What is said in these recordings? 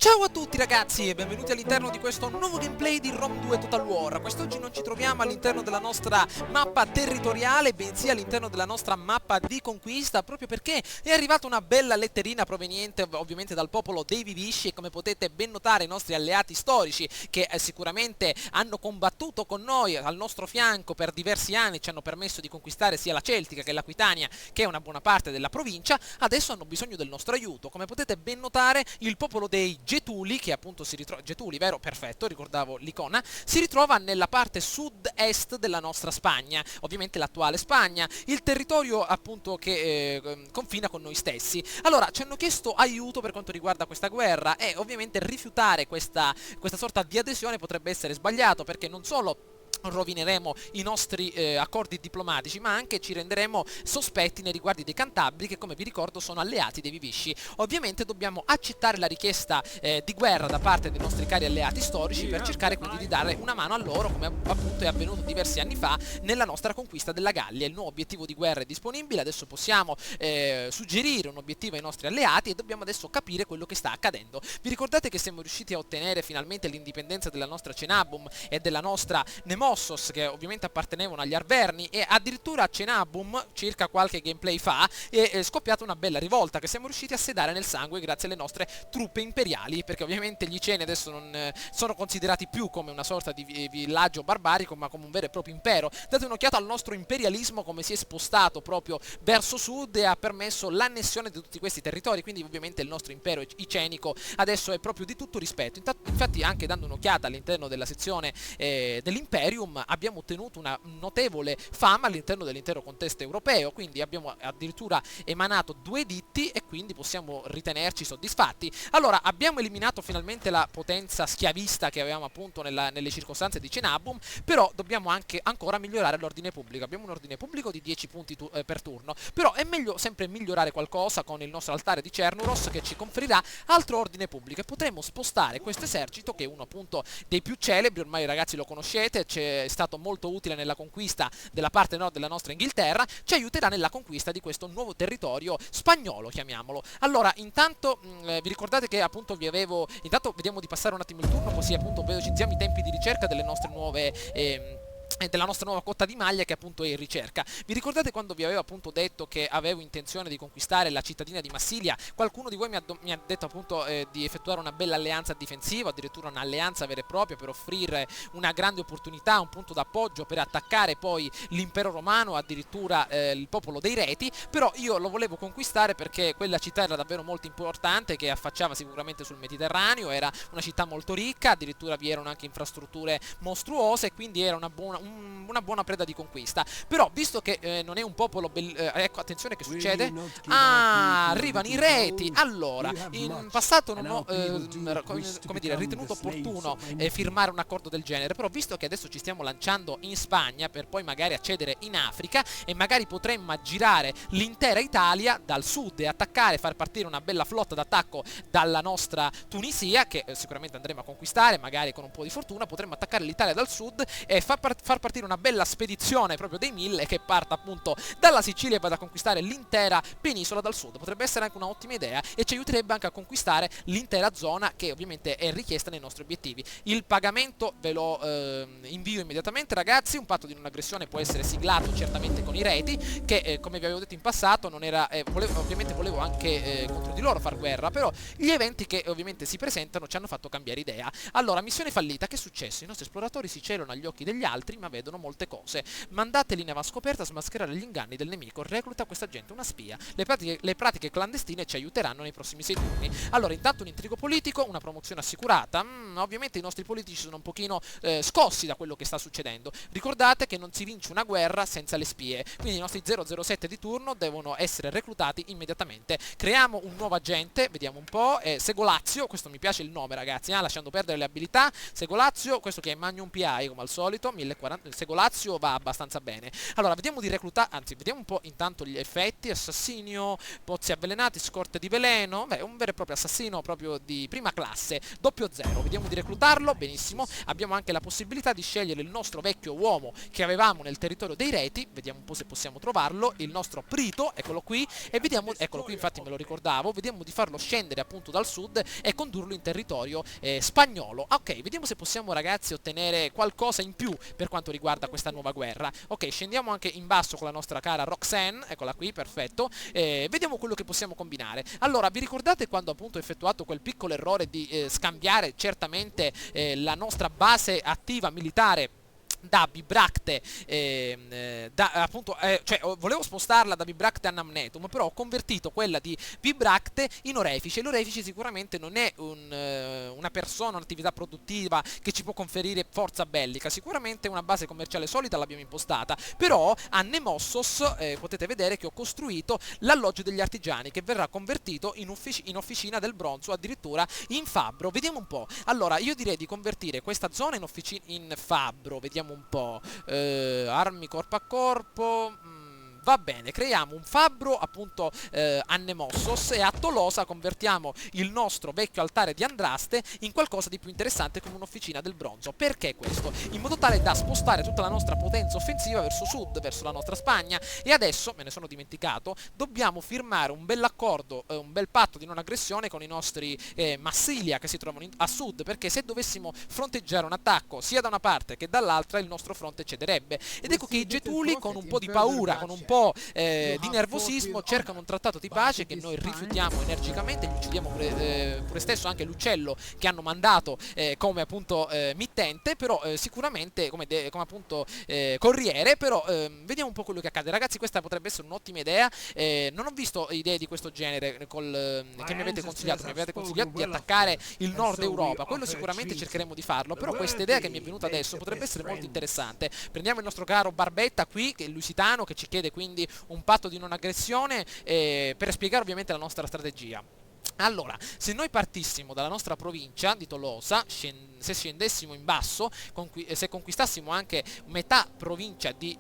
Ciao a tutti ragazzi e benvenuti all'interno di questo nuovo gameplay di Rome 2 Total War. Quest'oggi non ci troviamo all'interno della nostra mappa territoriale, bensì all'interno della nostra mappa di conquista, proprio perché è arrivata una bella letterina proveniente ovviamente dal popolo dei Vivisci, e come potete ben notare i nostri alleati storici che sicuramente hanno combattuto con noi al nostro fianco per diversi anni, ci hanno permesso di conquistare sia la Celtica che l'Aquitania, che è una buona parte della provincia, adesso hanno bisogno del nostro aiuto. Come potete ben notare, il popolo dei Getuli, che appunto si ritrova, Getuli, vero? Perfetto, ricordavo l'icona, si ritrova nella parte sud-est della nostra Spagna, ovviamente l'attuale Spagna, il territorio appunto che confina con noi stessi. Allora, ci hanno chiesto aiuto per quanto riguarda questa guerra e ovviamente rifiutare questa sorta di adesione potrebbe essere sbagliato, perché non solo rovineremo i nostri accordi diplomatici, ma anche ci renderemo sospetti nei riguardi dei Cantabri, che come vi ricordo sono alleati dei Vivisci. Ovviamente dobbiamo accettare la richiesta di guerra da parte dei nostri cari alleati storici per cercare quindi di dare una mano a loro, come appunto è avvenuto diversi anni fa nella nostra conquista della Gallia. Il nuovo obiettivo di guerra è disponibile, adesso possiamo suggerire un obiettivo ai nostri alleati e dobbiamo adesso capire quello che sta accadendo. Vi ricordate che siamo riusciti a ottenere finalmente l'indipendenza della nostra Cenabum e della nostra Nemossos, che ovviamente appartenevano agli Arverni, e addirittura a Cenabum, circa qualche gameplay fa, è scoppiata una bella rivolta che siamo riusciti a sedare nel sangue grazie alle nostre truppe imperiali, perché ovviamente gli Iceni adesso non sono considerati più come una sorta di villaggio barbarico, ma come un vero e proprio impero. Date un'occhiata al nostro imperialismo, come si è spostato proprio verso sud e ha permesso l'annessione di tutti questi territori, quindi ovviamente il nostro impero icenico adesso è proprio di tutto rispetto. Infatti, anche dando un'occhiata all'interno della sezione dell'Imperium, abbiamo ottenuto una notevole fama all'interno dell'intero contesto europeo, quindi abbiamo addirittura emanato 2 editti e quindi possiamo ritenerci soddisfatti. Allora, abbiamo eliminato finalmente la potenza schiavista che avevamo appunto nelle circostanze di Cenabum, però dobbiamo anche ancora migliorare l'ordine pubblico. Abbiamo un ordine pubblico di 10 punti per turno, però è meglio sempre migliorare qualcosa con il nostro altare di Cernuros, che ci conferirà altro ordine pubblico, e potremo spostare questo esercito, che è uno appunto dei più celebri, ormai ragazzi lo conoscete, è stato molto utile nella conquista della parte nord della nostra Inghilterra, ci aiuterà nella conquista di questo nuovo territorio spagnolo, chiamiamolo. Allora, intanto vi ricordate che appunto intanto vediamo di passare un attimo il turno, così appunto velocizziamo i tempi di ricerca delle nostre nuove della nostra nuova cotta di maglia, che appunto è in ricerca. Vi ricordate quando vi avevo appunto detto che avevo intenzione di conquistare la cittadina di Massilia? Qualcuno di voi mi ha detto appunto di effettuare una bella alleanza difensiva, addirittura un'alleanza vera e propria, per offrire una grande opportunità, un punto d'appoggio per attaccare poi l'impero romano, addirittura il popolo dei Reti. Però io lo volevo conquistare perché quella città era davvero molto importante, che affacciava sicuramente sul Mediterraneo, era una città molto ricca, addirittura vi erano anche infrastrutture mostruose, e quindi era una buona preda di conquista. Però visto che non è un popolo ecco, attenzione, che succede? Ah, arrivano i Reti. Allora, in passato non ho come dire, ritenuto opportuno firmare un accordo del genere, però visto che adesso ci stiamo lanciando in Spagna per poi magari accedere in Africa, e magari potremmo aggirare l'intera Italia dal sud e attaccare, far partire una bella flotta d'attacco dalla nostra Tunisia, che sicuramente andremo a conquistare, magari con un po' di fortuna potremmo attaccare l'Italia dal sud e far partire una bella spedizione proprio dei 1000, che parta appunto dalla Sicilia e vada a conquistare l'intera penisola dal sud. Potrebbe essere anche un'ottima idea e ci aiuterebbe anche a conquistare l'intera zona, che ovviamente è richiesta nei nostri obiettivi. Il pagamento ve lo invio immediatamente, ragazzi. Un patto di non aggressione può essere siglato certamente con i Reti, che come vi avevo detto in passato non era ovviamente volevo anche contro di loro far guerra, però gli eventi che ovviamente si presentano ci hanno fatto cambiare idea. Allora, missione fallita. Che è successo? I nostri esploratori si celano agli occhi degli altri, ma vedono molte cose. Mandateli in avanscoperta a smascherare gli inganni del nemico. Recluta questa gente una spia. Le pratiche clandestine ci aiuteranno nei prossimi 6 turni. Allora, intanto un intrigo politico, una promozione assicurata. Ovviamente i nostri politici sono un pochino scossi da quello che sta succedendo. Ricordate che non si vince una guerra senza le spie, quindi i nostri 007 di turno devono essere reclutati immediatamente. Creiamo un nuovo agente, vediamo un po', Segolazio, questo mi piace il nome, ragazzi, lasciando perdere le abilità. Segolazio, questo che è Magnum PI come al solito, 1040 il Segolazio va abbastanza bene. Allora, vediamo di reclutare, anzi, vediamo un po' intanto gli effetti: assassinio, pozzi avvelenati, scorte di veleno. Beh, un vero e proprio assassino proprio di prima classe, 00. Vediamo di reclutarlo, benissimo. Abbiamo anche la possibilità di scegliere il nostro vecchio uomo che avevamo nel territorio dei Reti, vediamo un po' se possiamo trovarlo, il nostro Prito, eccolo qui, e vediamo, eccolo qui, infatti me lo ricordavo, vediamo di farlo scendere appunto dal sud e condurlo in territorio spagnolo. Ok, vediamo se possiamo, ragazzi, ottenere qualcosa in più per quanto riguarda questa nuova guerra. Ok, scendiamo anche in basso con la nostra cara Roxanne, eccola qui, perfetto. Vediamo quello che possiamo combinare. Allora, vi ricordate quando appunto ho effettuato quel piccolo errore di scambiare certamente la nostra base attiva militare da Bibracte, cioè volevo spostarla da Bibracte a Namnetum, però ho convertito quella di Bibracte in Orefice. L'Orefice sicuramente non è una persona, un'attività produttiva che ci può conferire forza bellica, sicuramente una base commerciale solida l'abbiamo impostata, però a Nemossos potete vedere che ho costruito l'alloggio degli artigiani, che verrà convertito in officina del bronzo, addirittura in fabbro. Vediamo un po'. Allora, io direi di convertire questa zona in fabbro, vediamo un po', armi corpo a corpo, va bene, creiamo un fabbro appunto a Nemossos, e a Tolosa convertiamo il nostro vecchio altare di Andraste in qualcosa di più interessante come un'officina del bronzo. Perché questo? In modo tale da spostare tutta la nostra potenza offensiva verso sud, verso la nostra Spagna. E adesso, me ne sono dimenticato, dobbiamo firmare un bel accordo, un bel patto di non aggressione con i nostri Massilia che si trovano a sud, perché se dovessimo fronteggiare un attacco sia da una parte che dall'altra, il nostro fronte cederebbe. Ed ecco che i Getuli, con un po' di paura, con un po' di nervosismo, cercano un trattato di pace che noi rifiutiamo energicamente. Gli uccidiamo pure stesso anche l'uccello che hanno mandato come appunto mittente, però sicuramente come appunto corriere. Però vediamo un po' quello che accade, ragazzi. Questa potrebbe essere un'ottima idea. Non ho visto idee di questo genere che mi avete consigliato. Mi avete consigliato di attaccare il nord Europa, quello sicuramente cercheremo di farlo, però questa idea che mi è venuta adesso potrebbe essere molto interessante. Prendiamo il nostro caro Barbetta qui, che è il lusitano, che ci chiede quindi un patto di non aggressione per spiegare ovviamente la nostra strategia. Allora, se noi partissimo dalla nostra provincia di Tolosa, se scendessimo in basso, se conquistassimo anche metà provincia di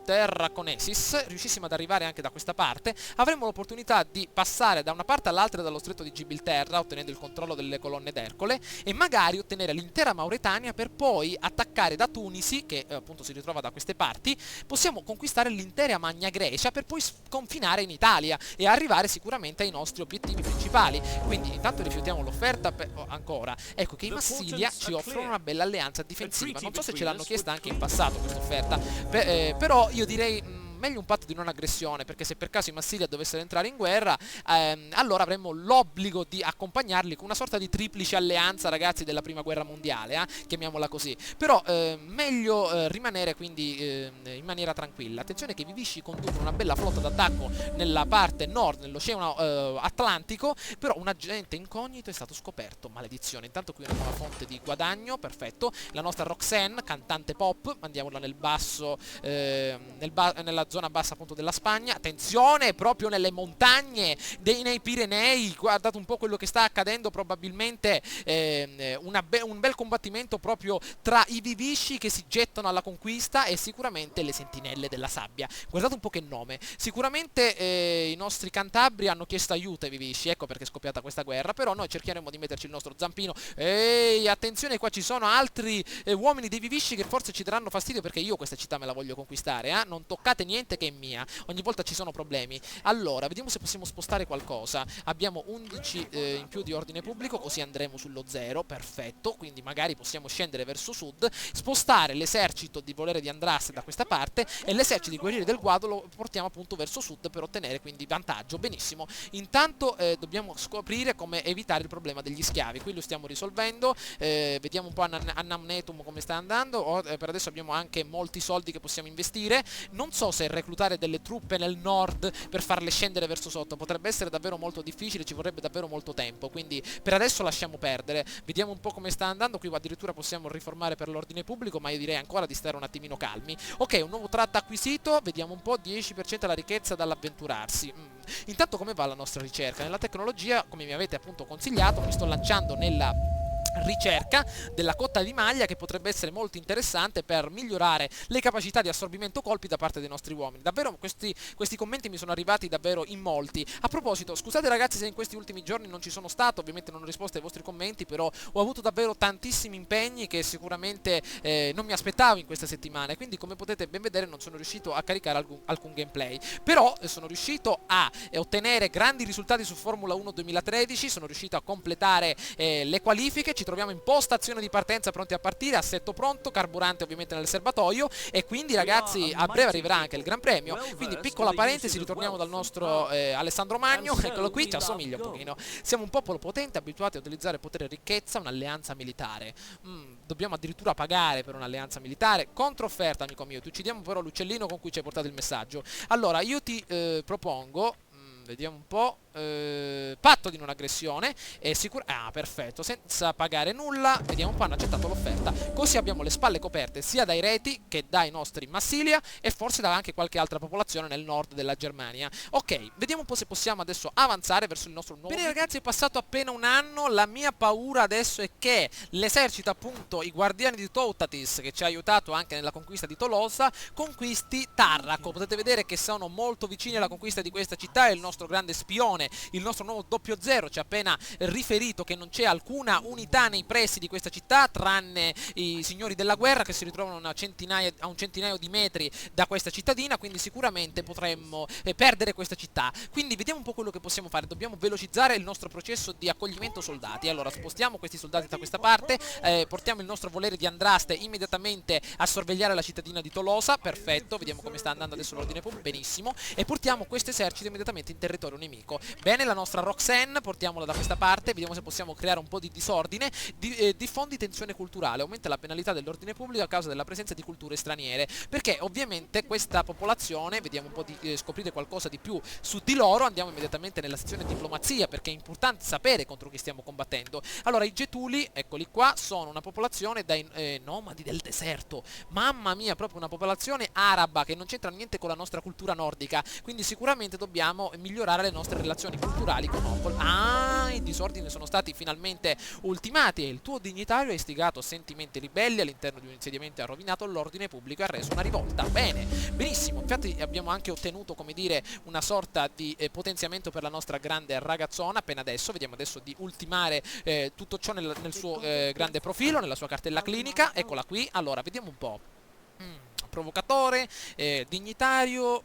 Terraconesis, riuscissimo ad arrivare anche da questa parte, avremmo l'opportunità di passare da una parte all'altra dallo stretto di Gibilterra, ottenendo il controllo delle colonne d'Ercole, e magari ottenere l'intera Mauretania per poi attaccare da Tunisi, che appunto si ritrova da queste parti. Possiamo conquistare l'intera Magna Grecia per poi sconfinare in Italia e arrivare sicuramente ai nostri obiettivi principali. Quindi intanto rifiutiamo l'offerta ancora. Ecco che i Massilia ci offrono una bella alleanza difensiva. Non so se ce l'hanno chiesta anche in passato questa offerta, però io direi meglio un patto di non aggressione, perché se per caso i Massilia dovessero entrare in guerra, allora avremmo l'obbligo di accompagnarli con una sorta di triplice alleanza, ragazzi, della prima guerra mondiale, chiamiamola così. Però meglio rimanere quindi in maniera tranquilla. Attenzione che i Vivisci conducono una bella flotta d'attacco nella parte nord, nell'oceano Atlantico, però un agente incognito è stato scoperto, maledizione. Intanto qui una nuova fonte di guadagno, perfetto. La nostra Roxanne, cantante pop, mandiamola nel basso, nella zona bassa appunto della Spagna. Attenzione, proprio nelle montagne nei Pirenei, guardate un po' quello che sta accadendo, probabilmente un bel combattimento proprio tra i Vivisci che si gettano alla conquista e sicuramente le sentinelle della sabbia. Guardate un po' che nome. Sicuramente i nostri cantabri hanno chiesto aiuto ai Vivisci, ecco perché è scoppiata questa guerra, però noi cercheremo di metterci il nostro zampino. Ehi, attenzione, qua ci sono altri uomini dei Vivisci che forse ci daranno fastidio, perché io questa città me la voglio conquistare, non toccate niente che è mia, ogni volta ci sono problemi. Allora, vediamo se possiamo spostare qualcosa. Abbiamo 11 in più di ordine pubblico, così andremo sullo 0, perfetto, quindi magari possiamo scendere verso sud, spostare l'esercito di volere di Andraste da questa parte e l'esercito di guerrieri del Guado lo portiamo appunto verso sud per ottenere quindi vantaggio. Benissimo, intanto dobbiamo scoprire come evitare il problema degli schiavi, qui lo stiamo risolvendo. Vediamo un po' a Namnetum come sta andando. Per adesso abbiamo anche molti soldi che possiamo investire. Non so se reclutare delle truppe nel nord per farle scendere verso sotto potrebbe essere davvero molto difficile, ci vorrebbe davvero molto tempo, quindi per adesso lasciamo perdere. Vediamo un po' come sta andando. Qui addirittura possiamo riformare per l'ordine pubblico, ma io direi ancora di stare un attimino calmi. Ok, un nuovo tratto acquisito, vediamo un po', 10% della ricchezza dall'avventurarsi. Intanto come va la nostra ricerca? Nella tecnologia, come mi avete appunto consigliato, mi sto lanciando nella ricerca della cotta di maglia che potrebbe essere molto interessante per migliorare le capacità di assorbimento colpi da parte dei nostri uomini. Davvero questi commenti mi sono arrivati davvero in molti. A proposito, scusate ragazzi se in questi ultimi giorni non ci sono stato, ovviamente non ho risposto ai vostri commenti, però ho avuto davvero tantissimi impegni che sicuramente non mi aspettavo in queste settimane, quindi come potete ben vedere non sono riuscito a caricare alcun gameplay, però sono riuscito a ottenere grandi risultati su Formula 1 2013, sono riuscito a completare le qualifiche, ci troviamo in postazione di partenza pronti a partire, assetto pronto, carburante ovviamente nel serbatoio e quindi ragazzi a breve arriverà anche il Gran Premio, quindi piccola parentesi, ritorniamo dal nostro Alessandro Magno, eccolo qui, ci assomiglia un pochino, siamo un popolo potente, abituati a utilizzare potere e ricchezza, un'alleanza militare, dobbiamo addirittura pagare per un'alleanza militare, controfferta amico mio, ti uccidiamo però l'uccellino con cui ci hai portato il messaggio, allora io ti propongo, vediamo un po', patto di non aggressione e perfetto, senza pagare nulla, vediamo un po', hanno accettato l'offerta, così abbiamo le spalle coperte sia dai reti che dai nostri Massilia e forse da anche qualche altra popolazione nel nord della Germania. Ok, vediamo un po' se possiamo adesso avanzare verso il nostro nuovo... Bene ragazzi, è passato appena un anno, la mia paura adesso è che l'esercito, appunto i guardiani di Toutatis, che ci ha aiutato anche nella conquista di Tolosa, conquisti Tarraco. Potete vedere che sono molto vicini alla conquista di questa città, è il nostro grande spione, il nostro nuovo 00 ci ha appena riferito che non c'è alcuna unità nei pressi di questa città tranne i signori della guerra che si ritrovano a un centinaio di metri da questa cittadina, quindi sicuramente potremmo perdere questa città. Quindi vediamo un po' quello che possiamo fare, dobbiamo velocizzare il nostro processo di accoglimento soldati. Allora spostiamo questi soldati da questa parte, portiamo il nostro volere di Andraste immediatamente a sorvegliare la cittadina di Tolosa, perfetto, vediamo come sta andando adesso l'ordine pubblico, benissimo, e portiamo questo esercito immediatamente in territorio nemico. Bene, la nostra Roxanne, portiamola da questa parte, vediamo se possiamo creare un po' di disordine, diffondi tensione culturale, aumenta la penalità dell'ordine pubblico a causa della presenza di culture straniere, perché ovviamente questa popolazione, vediamo un po' di scoprire qualcosa di più su di loro, andiamo immediatamente nella sezione diplomazia, perché è importante sapere contro chi stiamo combattendo. Allora, i Getuli, eccoli qua, sono una popolazione dai nomadi del deserto, mamma mia, proprio una popolazione araba che non c'entra niente con la nostra cultura nordica, quindi sicuramente dobbiamo migliorare le nostre relazioni culturali con Occol. Ah, i disordini sono stati finalmente ultimati e il tuo dignitario ha istigato sentimenti ribelli all'interno di un insediamento e ha rovinato l'ordine pubblico e ha reso una rivolta. Bene, benissimo, infatti abbiamo anche ottenuto, come dire, una sorta di potenziamento per la nostra grande ragazzona appena adesso, vediamo adesso di ultimare tutto ciò nel suo grande profilo, nella sua cartella clinica, eccola qui. Allora, vediamo un po'. Provocatore, dignitario,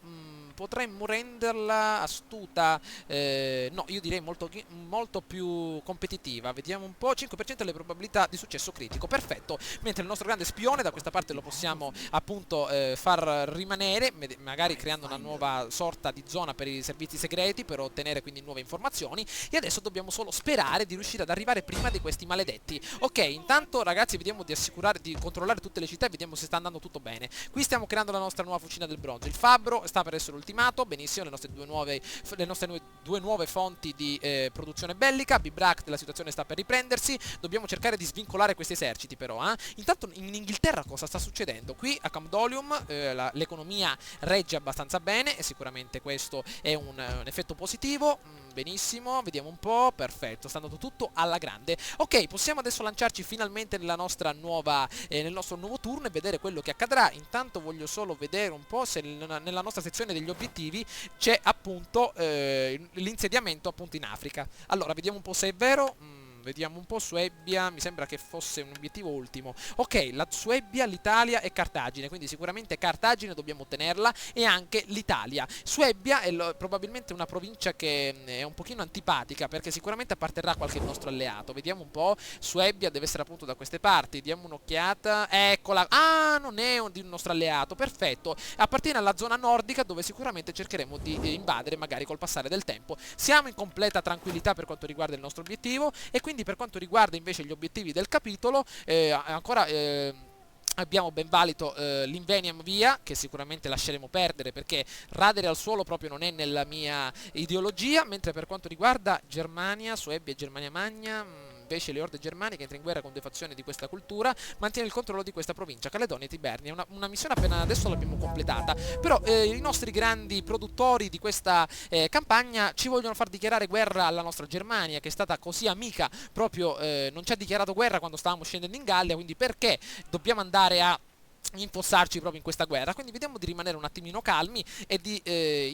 potremmo renderla astuta, no, io direi molto più competitiva, vediamo un po', 5% delle probabilità di successo critico, perfetto, mentre il nostro grande spione da questa parte lo possiamo appunto far rimanere, magari creando una nuova sorta di zona per i servizi segreti, per ottenere quindi nuove informazioni, e adesso dobbiamo solo sperare di riuscire ad arrivare prima di questi maledetti. Ok, intanto ragazzi vediamo di controllare tutte le città e vediamo se sta andando tutto bene. Qui stiamo creando la nostra nuova fucina del bronzo, il fabbro sta per essere ultimato, benissimo, le nostre due nuove fonti di produzione bellica, Bibract, la situazione sta per riprendersi, dobbiamo cercare di svincolare questi eserciti però, Intanto in Inghilterra cosa sta succedendo? Qui a Camdolium l'economia regge abbastanza bene e sicuramente questo è un effetto positivo, benissimo, vediamo un po', perfetto, sta andando tutto alla grande. Ok, possiamo adesso lanciarci finalmente nel nostro nuovo turno e vedere quello che accadrà. Intanto voglio solo vedere un po' se nella nostra sezione degli obiettivi c'è appunto l'insediamento appunto in Africa. Allora, vediamo un po' se è vero. Vediamo un po', Suebbia, mi sembra che fosse un obiettivo ultimo. Ok, la Suebbia, l'Italia e Cartagine, quindi sicuramente Cartagine dobbiamo ottenerla e anche l'Italia. Suebbia è probabilmente una provincia che è un pochino antipatica perché sicuramente apparterrà qualche nostro alleato. Vediamo un po', Suebbia deve essere appunto da queste parti, diamo un'occhiata, eccola, non è di un nostro alleato, perfetto, appartiene alla zona nordica dove sicuramente cercheremo di invadere magari col passare del tempo. Siamo in completa tranquillità per quanto riguarda il nostro obiettivo e quindi per quanto riguarda invece gli obiettivi del capitolo ancora abbiamo ben valido l'Inveniam via, che sicuramente lasceremo perdere perché radere al suolo proprio non è nella mia ideologia, mentre per quanto riguarda Germania, Suebbia e Germania Magna invece le orde germaniche, entra in guerra con due fazioni di questa cultura, mantiene il controllo di questa provincia, Caledonia e Tibernia. Una missione appena adesso l'abbiamo completata, però i nostri grandi produttori di questa campagna ci vogliono far dichiarare guerra alla nostra Germania, che è stata così amica, proprio non ci ha dichiarato guerra quando stavamo scendendo in Gallia, quindi perché dobbiamo andare a infossarci proprio in questa guerra? Quindi vediamo di rimanere un attimino calmi e di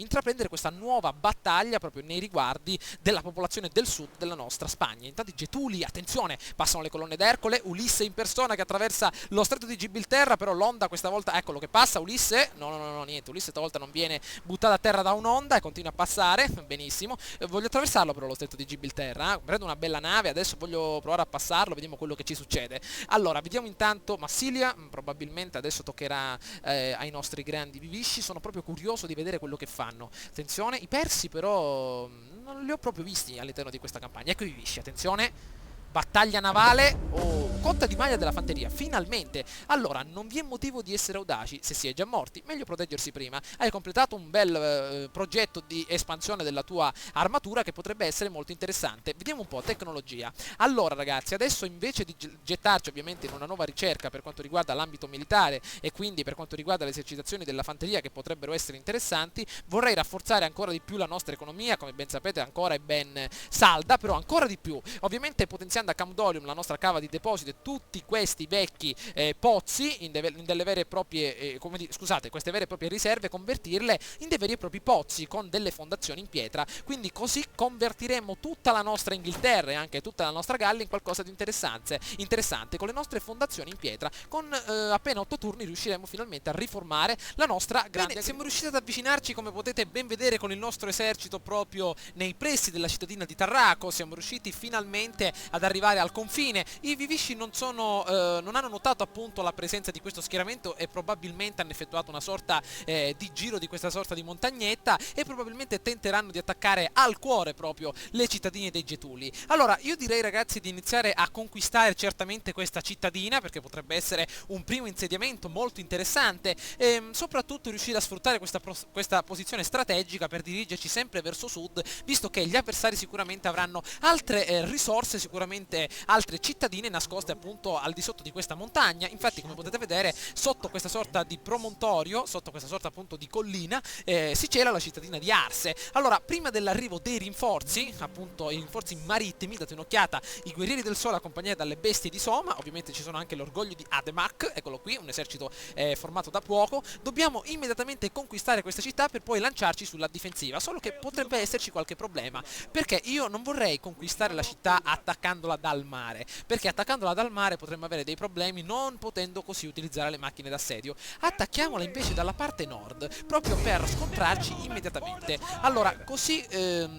intraprendere questa nuova battaglia proprio nei riguardi della popolazione del sud della nostra Spagna. Intanto i Getuli, attenzione, passano le colonne d'Ercole, Ulisse in persona che attraversa lo stretto di Gibilterra, però l'onda questa volta, eccolo che passa, Ulisse, no, niente, Ulisse stavolta non viene buttata a terra da un'onda e continua a passare, benissimo. Voglio attraversarlo però lo stretto di Gibilterra, prendo una bella nave, adesso voglio provare a passarlo, vediamo quello che ci succede. Allora, vediamo intanto Massilia, probabilmente adesso toccherà ai nostri grandi vivisci, sono proprio curioso di vedere quello che fanno. Attenzione, i persi però non li ho proprio visti all'interno di questa campagna. Ecco i vivisci, attenzione. Battaglia navale o cotta di maglia della fanteria, finalmente. Allora, non vi è motivo di essere audaci, se si è già morti, meglio proteggersi prima. Hai completato un bel progetto di espansione della tua armatura che potrebbe essere molto interessante. Vediamo un po', tecnologia. Allora ragazzi, adesso invece di gettarci ovviamente in una nuova ricerca per quanto riguarda l'ambito militare e quindi per quanto riguarda le esercitazioni della fanteria che potrebbero essere interessanti, vorrei rafforzare ancora di più la nostra economia, come ben sapete ancora è ben salda, però ancora di più, ovviamente potenziando a Camdolium, la nostra cava di deposito, e tutti questi vecchi pozzi in delle vere e proprie queste vere e proprie riserve, convertirle in dei veri e propri pozzi con delle fondazioni in pietra. Quindi così convertiremo tutta la nostra Inghilterra e anche tutta la nostra Gallia in qualcosa di interessante con le nostre fondazioni in pietra. Con appena 8 turni riusciremo finalmente a riformare la nostra grande. Bene, siamo riusciti ad avvicinarci, come potete ben vedere, con il nostro esercito proprio nei pressi della cittadina di Tarraco. Siamo riusciti finalmente ad arrivare al confine. I vivisci non hanno notato appunto la presenza di questo schieramento e probabilmente hanno effettuato una sorta di giro di questa sorta di montagnetta e probabilmente tenteranno di attaccare al cuore proprio le cittadine dei Getuli. Allora io direi ragazzi di iniziare a conquistare certamente questa cittadina, perché potrebbe essere un primo insediamento molto interessante e soprattutto riuscire a sfruttare questa posizione strategica per dirigerci sempre verso sud, visto che gli avversari sicuramente avranno altre risorse, sicuramente altre cittadine nascoste appunto al di sotto di questa montagna. Infatti, come potete vedere, sotto questa sorta di promontorio, sotto questa sorta appunto di collina, si cela la cittadina di Arse. Allora, prima dell'arrivo dei rinforzi, appunto i rinforzi marittimi, date un'occhiata, i guerrieri del sole accompagnati dalle bestie di Soma, ovviamente ci sono anche l'orgoglio di Ademac, eccolo qui, un esercito formato da poco. Dobbiamo immediatamente conquistare questa città per poi lanciarci sulla difensiva, solo che potrebbe esserci qualche problema, perché io non vorrei conquistare la città attaccandola dal mare, perché attaccandola dal mare potremmo avere dei problemi, non potendo così utilizzare le macchine d'assedio. Attacchiamola invece dalla parte nord, proprio per scontrarci immediatamente. Allora, così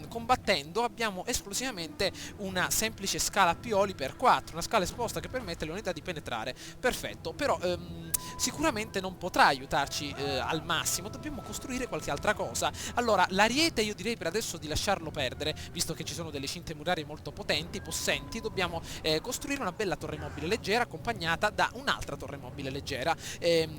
combattendo abbiamo esclusivamente una semplice scala Pioli per 4, una scala esposta che permette alle unità di penetrare. Perfetto, però sicuramente non potrà aiutarci al massimo, dobbiamo costruire qualche altra cosa. Allora, l'ariete io direi per adesso di lasciarlo perdere, visto che ci sono delle cinte murarie molto potenti, possenti. Dobbiamo costruire una bella torre mobile leggera accompagnata da un'altra torre mobile leggera.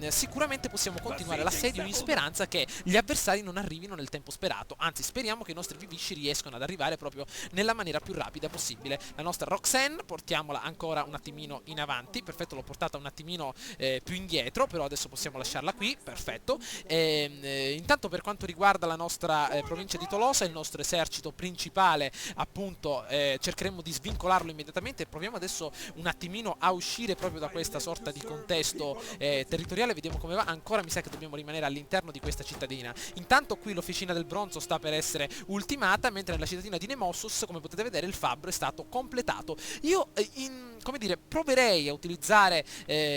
Sicuramente possiamo continuare l'assedio in speranza che gli avversari non arrivino nel tempo sperato, anzi speriamo che i nostri vivisci riescano ad arrivare proprio nella maniera più rapida possibile. La nostra Roxanne portiamola ancora un attimino in avanti, perfetto, l'ho portata un attimino più indietro, però adesso possiamo lasciarla qui, perfetto. Intanto per quanto riguarda la nostra provincia di Tolosa, il nostro esercito principale appunto cercheremo di svincolarlo immediatamente. Proviamo adesso un attimino a uscire proprio da questa sorta di contesto territoriale, vediamo come va. Ancora mi sa che dobbiamo rimanere all'interno di questa cittadina. Intanto qui l'officina del bronzo sta per essere ultimata, mentre nella cittadina di Nemossus, come potete vedere, il fabbro è stato completato. Io come dire, proverei a utilizzare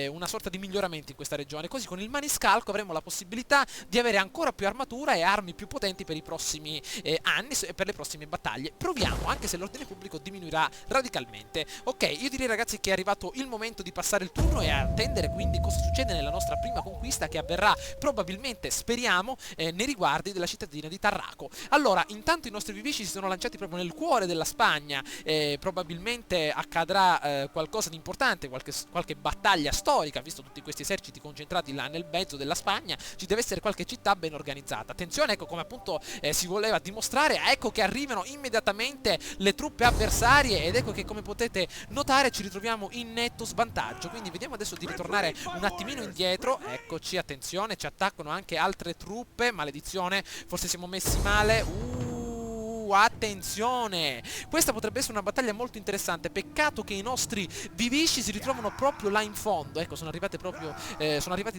una sorta di miglioramento in questa regione, così con il maniscalco avremo la possibilità di avere ancora più armatura e armi più potenti per i prossimi anni e per le prossime battaglie. Proviamo, anche se l'ordine pubblico diminuirà radicalmente. Ok, io direi ragazzi che è arrivato il momento di passare il turno e attendere quindi cosa succede nella nostra prima conquista, che avverrà probabilmente, speriamo, nei riguardi della cittadina di Tarraco. Allora, intanto i nostri vivici si sono lanciati proprio nel cuore della Spagna, probabilmente accadrà qualcosa di importante, qualche battaglia storica, visto tutti questi eserciti concentrati là nel mezzo della Spagna, ci deve essere qualche città ben organizzata. Attenzione, ecco come appunto si voleva dimostrare, ecco che arrivano immediatamente le truppe avversarie ed ecco che, come potete notare, ci ritroviamo in netto svantaggio. Quindi vediamo adesso di ritornare un attimino indietro. Eccoci, attenzione, ci attaccano anche altre truppe, maledizione, forse siamo messi male. Attenzione, questa potrebbe essere una battaglia molto interessante. Peccato che i nostri vivisci si ritrovano proprio là in fondo. Ecco, sono arrivati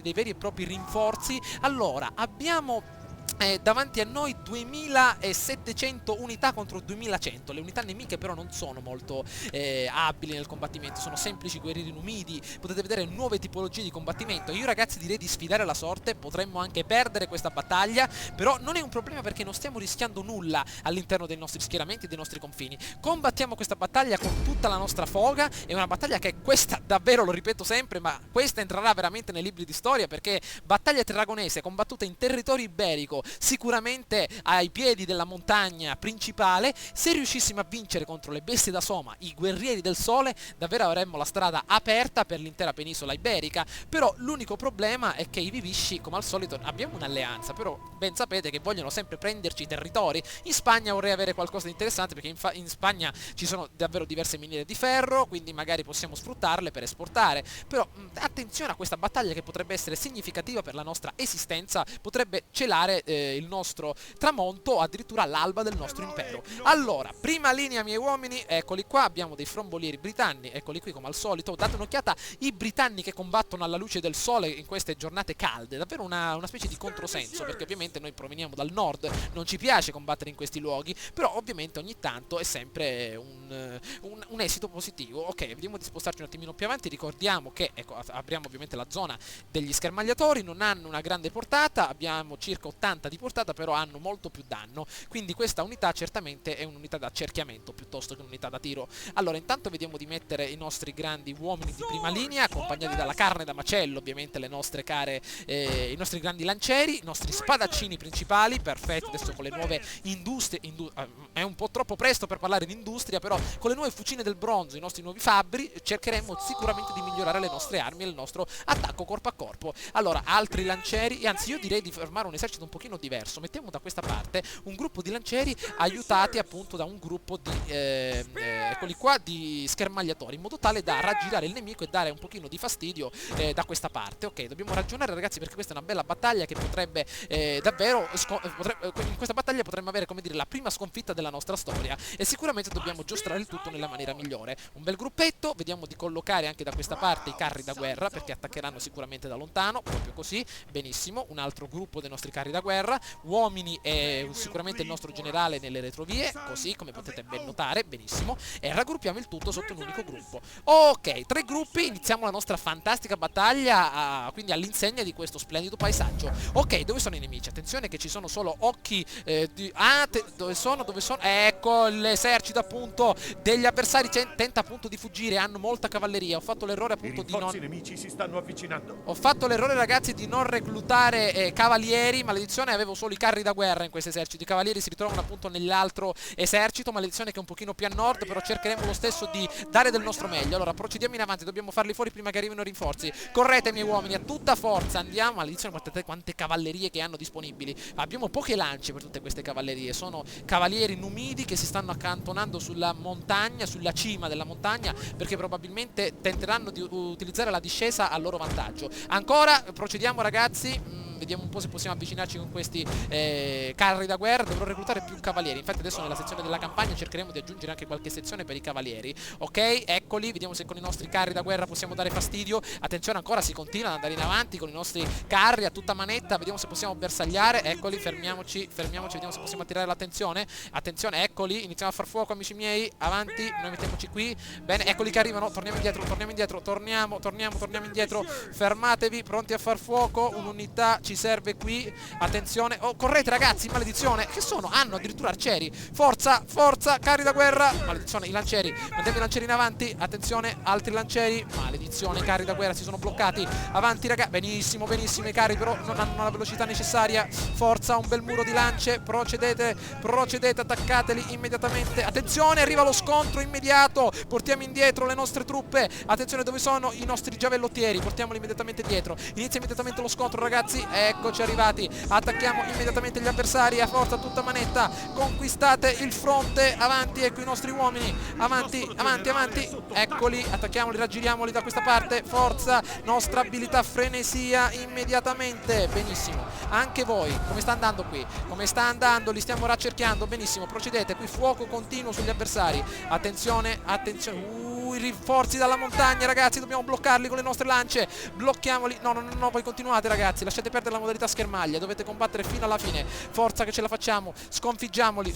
dei veri e propri rinforzi. Allora, abbiamo davanti a noi 2700 unità contro 2100. Le unità nemiche però non sono molto abili nel combattimento, sono semplici guerrieri numidi. Potete vedere nuove tipologie di combattimento. Io ragazzi direi di sfidare la sorte, potremmo anche perdere questa battaglia, però non è un problema perché non stiamo rischiando nulla all'interno dei nostri schieramenti e dei nostri confini. Combattiamo questa battaglia con tutta la nostra foga. È una battaglia che questa, davvero lo ripeto sempre, ma questa entrerà veramente nei libri di storia, perché battaglia tarragonese combattuta in territorio iberico, sicuramente ai piedi della montagna principale. Se riuscissimo a vincere contro le bestie da Soma, i guerrieri del sole, davvero avremmo la strada aperta per l'intera penisola iberica. Però l'unico problema è che i vivisci, come al solito, abbiamo un'alleanza, però ben sapete che vogliono sempre prenderci i territori. In Spagna vorrei avere qualcosa di interessante, perché in Spagna ci sono davvero diverse miniere di ferro, quindi magari possiamo sfruttarle per esportare. Però attenzione a questa battaglia che potrebbe essere significativa per la nostra esistenza, potrebbe celare il nostro tramonto o addirittura l'alba del nostro impero. Allora, prima linea miei uomini, eccoli qua, abbiamo dei frombolieri britanni, eccoli qui come al solito. Date un'occhiata, i britanni che combattono alla luce del sole in queste giornate calde, davvero una specie di controsenso, perché ovviamente noi proveniamo dal nord, non ci piace combattere in questi luoghi, però ovviamente ogni tanto è sempre un esito positivo. Ok, vediamo di spostarci un attimino più avanti. Ricordiamo che, ecco, apriamo ovviamente la zona degli schermagliatori, non hanno una grande portata, abbiamo circa 80 di portata, però hanno molto più danno, quindi questa unità certamente è un'unità da accerchiamento piuttosto che un'unità da tiro. Allora, intanto vediamo di mettere i nostri grandi uomini di prima linea, accompagnati dalla carne da macello, ovviamente le nostre i nostri grandi lancieri, i nostri spadaccini principali. Perfetto, adesso con le nuove industrie, è un po' troppo presto per parlare di industria, però con le nuove fucine del bronzo, i nostri nuovi fabbri, cercheremo sicuramente di migliorare le nostre armi e il nostro attacco corpo a corpo. Allora, altri lancieri, anzi io direi di formare un esercito un pochino diverso. Mettiamo da questa parte un gruppo di lancieri aiutati appunto da un gruppo di eccoli qua, di schermagliatori, in modo tale da raggirare il nemico e dare un pochino di fastidio da questa parte. Ok, dobbiamo ragionare ragazzi, perché questa è una bella battaglia che potrebbe davvero in questa battaglia potremmo avere, come dire, la prima sconfitta della nostra storia, e sicuramente dobbiamo giostrare il tutto nella maniera migliore. Un bel gruppetto, vediamo di collocare anche da questa parte i carri da guerra, perché attaccheranno sicuramente da lontano, proprio così, benissimo. Un altro gruppo dei nostri carri da guerra, uomini e sicuramente il nostro generale nelle retrovie, così come potete ben notare, benissimo, e raggruppiamo il tutto sotto un unico gruppo. Ok, 3 gruppi, iniziamo la nostra fantastica battaglia, quindi all'insegna di questo splendido paesaggio. Ok, dove sono i nemici? Attenzione che ci sono solo occhi dove sono? Ecco l'esercito appunto degli avversari, tenta appunto di fuggire, hanno molta cavalleria. Ho fatto l'errore appunto di non... I nemici si stanno avvicinando. Ho fatto l'errore ragazzi di non reclutare cavalieri, maledizione, avevo solo i carri da guerra in questo esercito. I cavalieri si ritrovano appunto nell'altro esercito, maledizione, che è un pochino più a nord, però cercheremo lo stesso di dare del nostro meglio. Allora procediamo in avanti, dobbiamo farli fuori prima che arrivino rinforzi. Correte miei uomini a tutta forza, andiamo. Maledizione, guardate quante cavallerie che hanno disponibili. Abbiamo poche lance per tutte queste cavallerie, sono cavalieri numidi che si stanno accantonando sulla montagna, sulla cima della montagna, perché probabilmente tenteranno di utilizzare la discesa a loro vantaggio. Ancora procediamo ragazzi. Vediamo un po' se possiamo avvicinarci con questi carri da guerra. Dovrò reclutare più cavalieri. Infatti adesso nella sezione della campagna cercheremo di aggiungere anche qualche sezione per i cavalieri. Ok, eccoli, vediamo se con i nostri carri da guerra possiamo dare fastidio. Attenzione, ancora si continua ad andare in avanti con i nostri carri a tutta manetta. Vediamo se possiamo bersagliare. Eccoli, fermiamoci, vediamo se possiamo attirare l'attenzione. Attenzione, eccoli, iniziamo a far fuoco amici miei. Avanti, noi mettiamoci qui. Bene, eccoli che arrivano. Torniamo indietro, torniamo indietro. Fermatevi, pronti a far fuoco. Un'unità ci serve qui, attenzione. Oh, correte ragazzi, maledizione. Che sono? Hanno addirittura arcieri. Forza, carri da guerra. Maledizione, i lancieri. Mandiamo i lancieri in avanti. attenzione, altri lancieri, maledizione, i carri da guerra si sono bloccati, avanti ragazzi, benissimo, benissimo, i carri però non hanno la velocità necessaria, forza, un bel muro di lance, procedete, attaccateli immediatamente, attenzione, arriva lo scontro immediato, portiamo indietro le nostre truppe, attenzione dove sono i nostri giavellottieri, portiamoli immediatamente dietro, inizia immediatamente lo scontro ragazzi, eccoci arrivati, attacchiamo immediatamente gli avversari a forza tutta manetta, conquistate il fronte, avanti, ecco i nostri uomini, avanti, avanti, avanti, eccoli, attacchiamoli, raggiriamoli da questa parte, forza, nostra abilità, frenesia immediatamente, benissimo, anche voi, come sta andando qui? Come sta andando? Li stiamo raccerchiando, benissimo, procedete, qui fuoco continuo sugli avversari, attenzione, attenzione, i rinforzi dalla montagna ragazzi, dobbiamo bloccarli con le nostre lance, blocchiamoli, no, voi continuate ragazzi, lasciate perdere la modalità schermaglia, dovete combattere fino alla fine, forza che ce la facciamo, sconfiggiamoli,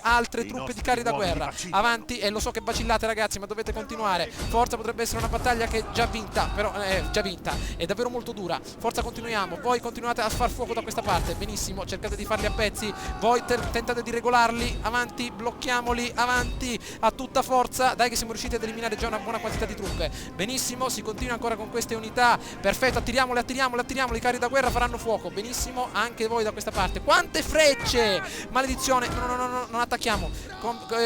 altre truppe di carri da guerra, avanti, e lo so che vacillate ragazzi, ma dovete continuare, forza, potrebbe essere una battaglia che è già vinta, però già vinta, è davvero molto dura, forza, continuiamo, voi continuate a far fuoco da questa parte, benissimo, cercate di farli a pezzi, voi tentate di regolarli, avanti, blocchiamoli, avanti, a tutta forza, dai che siamo riusciti ad eliminare già una buona quantità di truppe, benissimo, si continua ancora con queste unità, perfetto, attiriamole, i carri da guerra faranno fuoco, benissimo, anche voi da questa parte, quante frecce, maledizione, no, non attacchiamo,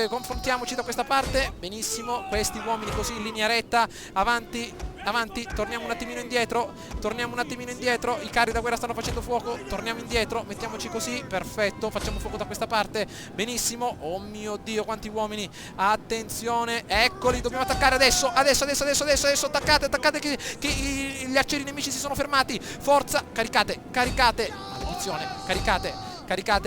confrontiamoci da questa parte, benissimo, questi uomini così in linea retta, avanti, torniamo un attimino indietro, i carri da guerra stanno facendo fuoco, torniamo indietro, mettiamoci così, perfetto, facciamo fuoco da questa parte, benissimo, oh mio Dio quanti uomini, attenzione, eccoli, dobbiamo attaccare adesso, attaccate che gli arcieri nemici si sono fermati, forza, caricate, maledizione, caricate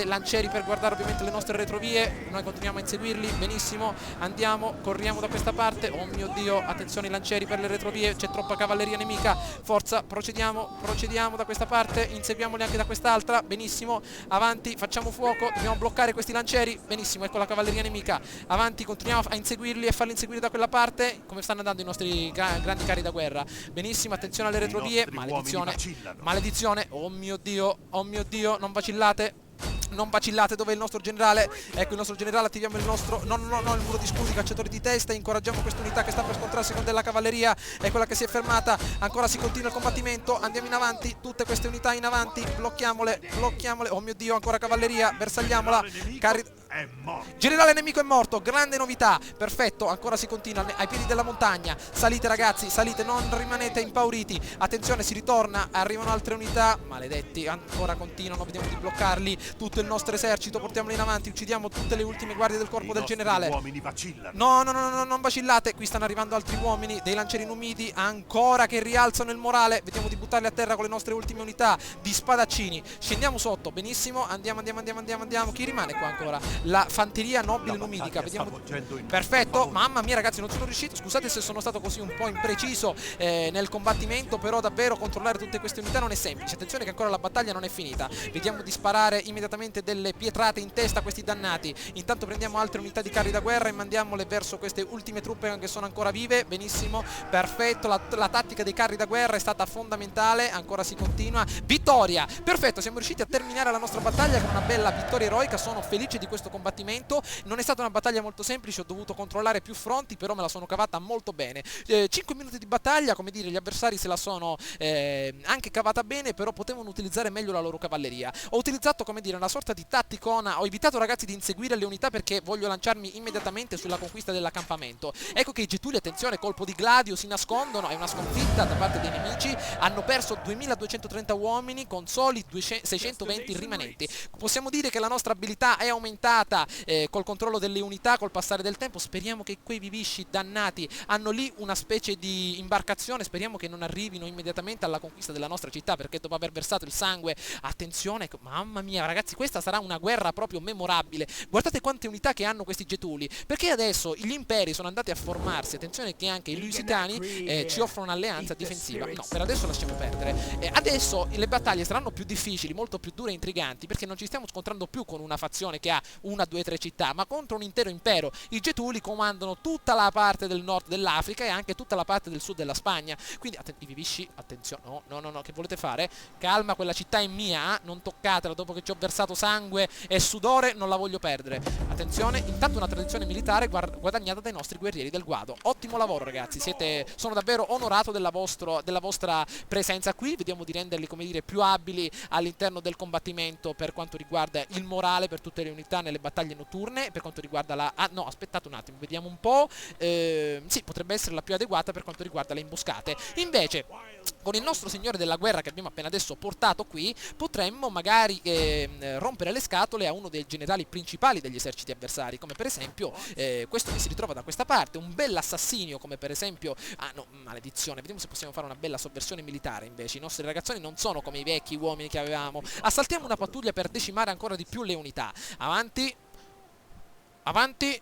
lancieri per guardare ovviamente le nostre retrovie, noi continuiamo a inseguirli, benissimo, andiamo, corriamo da questa parte, oh mio Dio, attenzione ai lancieri per le retrovie, c'è troppa cavalleria nemica, forza, procediamo da questa parte, inseguiamoli anche da quest'altra, benissimo, avanti, facciamo fuoco, dobbiamo bloccare questi lancieri, benissimo, ecco la cavalleria nemica, avanti, continuiamo a inseguirli e farli inseguire da quella parte, come stanno andando i nostri grandi carri da guerra, benissimo, attenzione alle retrovie, maledizione, oh mio Dio, non vacillate, dove è il nostro generale? Ecco il nostro generale, attiviamo il nostro il muro di scudi, cacciatori di testa, incoraggiamo questa unità che sta per scontrarsi con della cavalleria, è quella che si è fermata, ancora si continua il combattimento, andiamo in avanti, tutte queste unità in avanti, blocchiamole, oh mio Dio, ancora cavalleria, bersagliamola, generale nemico è morto, grande novità, perfetto, ancora si continua ai piedi della montagna, salite ragazzi, salite, non rimanete impauriti, attenzione, si ritorna, arrivano altre unità, maledetti, ancora continuano, vediamo di bloccarli, tutto il nostro esercito, portiamolo in avanti, uccidiamo tutte le ultime guardie del corpo del generale. No, non vacillate, qui stanno arrivando altri uomini, dei lancieri numidi, ancora che rialzano il morale, vediamo di buttarli a terra con le nostre ultime unità di spadaccini, scendiamo sotto, benissimo, andiamo, chi rimane qua ancora? La fanteria nobile numidica, vediamo, perfetto, mamma mia ragazzi, non sono riuscito, scusate se sono stato così un po' impreciso nel combattimento, però davvero controllare tutte queste unità non è semplice, attenzione che ancora la battaglia non è finita, vediamo di sparare immediatamente delle pietrate in testa a questi dannati, intanto prendiamo altre unità di carri da guerra e mandiamole verso queste ultime truppe che sono ancora vive, benissimo, perfetto, la tattica dei carri da guerra è stata fondamentale, ancora si continua, vittoria, perfetto, siamo riusciti a terminare la nostra battaglia con una bella vittoria eroica, sono felice di questo combattimento, non è stata una battaglia molto semplice, ho dovuto controllare più fronti, però me la sono cavata molto bene, 5 minuti di battaglia, come dire, gli avversari se la sono anche cavata bene, però potevano utilizzare meglio la loro cavalleria, ho utilizzato, come dire, una sorta di tatticona, ho evitato ragazzi di inseguire le unità perché voglio lanciarmi immediatamente sulla conquista dell'accampamento, ecco che i getuli, attenzione, colpo di gladio, si nascondono, è una sconfitta da parte dei nemici, hanno perso 2230 uomini con soli 620 rimanenti, possiamo dire che la nostra abilità è aumentata col controllo delle unità, col passare del tempo, speriamo che quei vivisci dannati hanno lì una specie di imbarcazione, speriamo che non arrivino immediatamente alla conquista della nostra città, perché dopo aver versato il sangue, attenzione, mamma mia ragazzi, questa sarà una guerra proprio memorabile, guardate quante unità che hanno questi getuli, perché adesso gli imperi sono andati a formarsi, attenzione che anche i lusitani ci offrono un'alleanza difensiva, no, per adesso lasciamo perdere, adesso le battaglie saranno più difficili, molto più dure e intriganti, perché non ci stiamo scontrando più con una fazione che ha una, due, tre città, ma contro un intero impero. I Getuli comandano tutta la parte del nord dell'Africa e anche tutta la parte del sud della Spagna. Quindi i Vivisci, attenzione, no, che volete fare? Calma, quella città è mia, non toccatela, dopo che ci ho versato sangue e sudore non la voglio perdere. Attenzione, intanto una tradizione militare guadagnata dai nostri guerrieri del Guado. Ottimo lavoro ragazzi, sono davvero onorato della vostra presenza qui. Vediamo di renderli, come dire, più abili all'interno del combattimento per quanto riguarda il morale per tutte le unità nelle battaglie notturne, per quanto riguarda la... Ah no, aspettate un attimo, vediamo un po'. Sì, potrebbe essere la più adeguata per quanto riguarda le imboscate. Invece, con il nostro signore della guerra che abbiamo appena adesso portato qui, potremmo magari rompere le scatole a uno dei generali principali degli eserciti avversari, come per esempio questo che si ritrova da questa parte, un bel assassinio come per esempio... Ah no, maledizione, vediamo se possiamo fare una bella sovversione militare invece. I nostri ragazzoni non sono come i vecchi uomini che avevamo. Assaltiamo una pattuglia per decimare ancora di più le unità. Avanti. Avanti.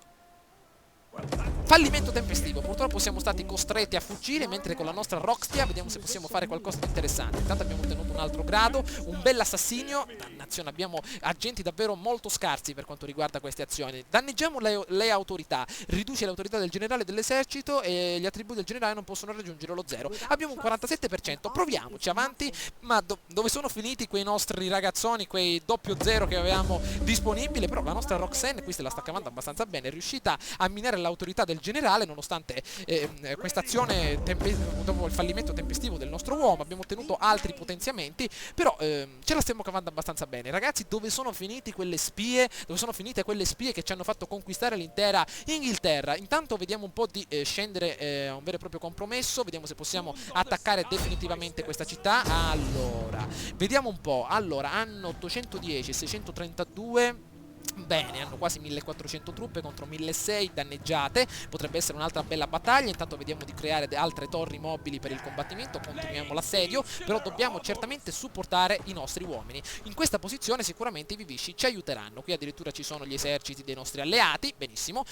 Fallimento tempestivo, purtroppo siamo stati costretti a fuggire, mentre con la nostra Rockstia vediamo se possiamo fare qualcosa di interessante. Intanto abbiamo ottenuto un altro grado, un bel assassinio. Dannazione, abbiamo agenti davvero molto scarsi per quanto riguarda queste azioni. Danneggiamo le autorità, riduce l'autorità del generale dell'esercito e gli attributi del generale non possono raggiungere lo 0. Abbiamo un 47%, proviamoci, avanti. Ma dove sono finiti quei nostri ragazzoni, quei doppio 0 che avevamo disponibile? Però la nostra Roxanne qui se la sta cavando abbastanza bene, è riuscita a minare l'autorità del generale nonostante questa azione dopo il fallimento tempestivo del nostro uomo. Abbiamo ottenuto altri potenziamenti, però ce la stiamo cavando abbastanza bene. Ragazzi, dove sono finite quelle spie? Dove sono finite quelle spie che ci hanno fatto conquistare l'intera Inghilterra? Intanto vediamo un po' di scendere a un vero e proprio compromesso, vediamo se possiamo attaccare definitivamente questa città. Allora, vediamo un po'. Allora, hanno 810 e 632. Bene, hanno quasi 1400 truppe contro 1600 danneggiate. Potrebbe essere un'altra bella battaglia. Intanto vediamo di creare altre torri mobili per il combattimento. Continuiamo l'assedio, però dobbiamo certamente supportare i nostri uomini. In questa posizione sicuramente i Vivisci ci aiuteranno. Qui addirittura ci sono gli eserciti dei nostri alleati. Benissimo.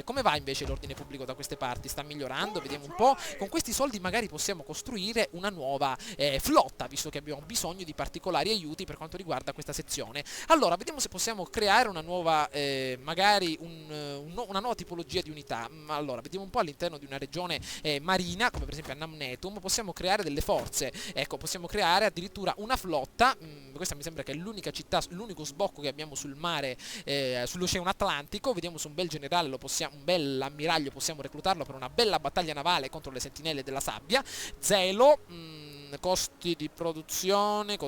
Come va invece l'ordine pubblico da queste parti? Sta migliorando, vediamo un po'. Con questi soldi magari possiamo costruire una nuova flotta, visto che abbiamo bisogno di particolari aiuti per quanto riguarda questa sezione. Allora, vediamo se possiamo creare una nuova, magari una nuova tipologia di unità. Allora, vediamo un po' all'interno di una regione marina, come per esempio a Namnetum, possiamo creare delle forze. Ecco, possiamo creare addirittura una flotta. Questa mi sembra che è l'unica città, l'unico sbocco che abbiamo sul mare, sull'Oceano Atlantico. Vediamo se un bel generale, un bel ammiraglio possiamo reclutarlo per una bella battaglia navale contro le sentinelle della sabbia. Zelo, costi di produzione...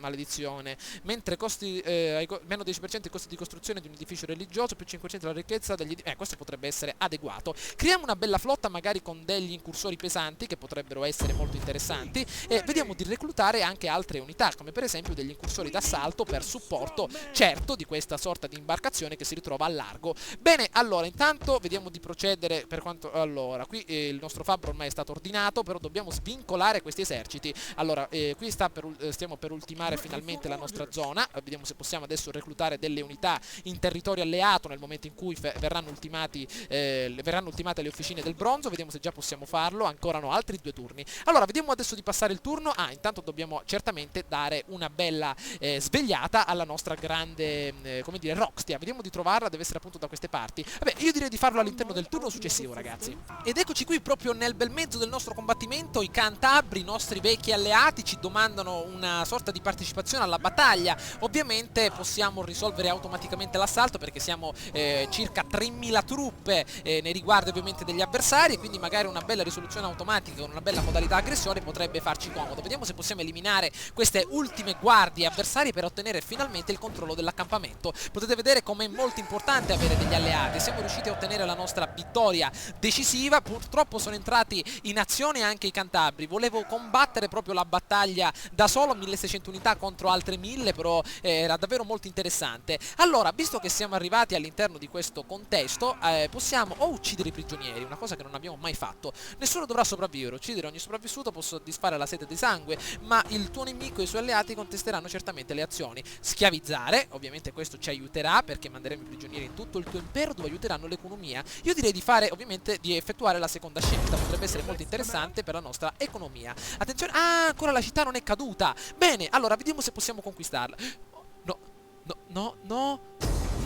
maledizione, mentre costi meno 10% i costi di costruzione di un edificio religioso, più 5% la ricchezza degli questo potrebbe essere adeguato. Creiamo una bella flotta magari con degli incursori pesanti che potrebbero essere molto interessanti e vediamo di reclutare anche altre unità, come per esempio degli incursori d'assalto per supporto certo di questa sorta di imbarcazione che si ritrova al largo. Bene, allora intanto vediamo di procedere per quanto... Allora, qui il nostro fabbro ormai è stato ordinato, però dobbiamo svincolare questi eserciti. Allora, qui stiamo per ultimare finalmente la nostra zona. Vediamo se possiamo adesso reclutare delle unità in territorio alleato nel momento in cui verranno ultimate le officine del bronzo. Vediamo se già possiamo farlo. Ancora no, altri 2 turni. Allora, vediamo adesso di passare il turno. Intanto dobbiamo certamente dare una bella svegliata alla nostra grande, come dire, Rockstia. Vediamo di trovarla, deve essere appunto da queste parti. Vabbè, io direi di farlo all'interno del turno successivo, ragazzi. Ed eccoci qui proprio nel bel mezzo del nostro combattimento. I cantabri, i nostri vecchi alleati, ci domandano una sorta di partecipazione alla battaglia. Ovviamente possiamo risolvere automaticamente l'assalto perché siamo circa 3000 truppe nei riguardi ovviamente degli avversari, quindi magari una bella risoluzione automatica con una bella modalità aggressione potrebbe farci comodo. Vediamo se possiamo eliminare queste ultime guardie avversarie per ottenere finalmente il controllo dell'accampamento. Potete vedere come è molto importante avere degli alleati. Siamo riusciti a ottenere la nostra vittoria decisiva. Purtroppo sono entrati in azione anche i cantabri. Volevo combattere proprio la battaglia da solo, 1600 unità contro altre 1000, però era davvero molto interessante. Allora, visto che siamo arrivati all'interno di questo contesto, possiamo o uccidere i prigionieri, una cosa che non abbiamo mai fatto. Nessuno dovrà sopravvivere. Uccidere ogni sopravvissuto può soddisfare la sete di sangue, ma il tuo nemico e i suoi alleati contesteranno certamente le azioni. Schiavizzare, ovviamente questo ci aiuterà perché manderemo i prigionieri in tutto il tuo impero dove aiuteranno l'economia. Io direi di fare, ovviamente, di effettuare la seconda scelta, potrebbe essere molto interessante per la nostra economia. Attenzione, ancora la città non è caduta. Bene, allora vediamo se possiamo conquistarla. No.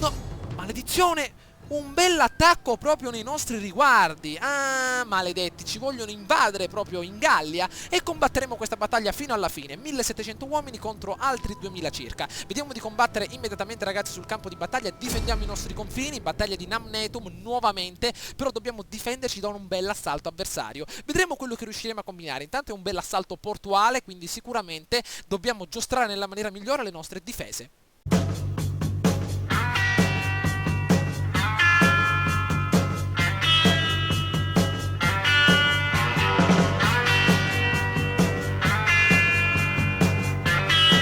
No, maledizione! Un bell'attacco proprio nei nostri riguardi. Ah, maledetti, ci vogliono invadere proprio in Gallia e combatteremo questa battaglia fino alla fine. 1700 uomini contro altri 2000 circa. Vediamo di combattere immediatamente, ragazzi, sul campo di battaglia. Difendiamo i nostri confini, battaglia di Namnetum nuovamente, però dobbiamo difenderci da un bel assalto avversario. Vedremo quello che riusciremo a combinare. Intanto è un bel assalto portuale, quindi sicuramente dobbiamo giostrare nella maniera migliore le nostre difese.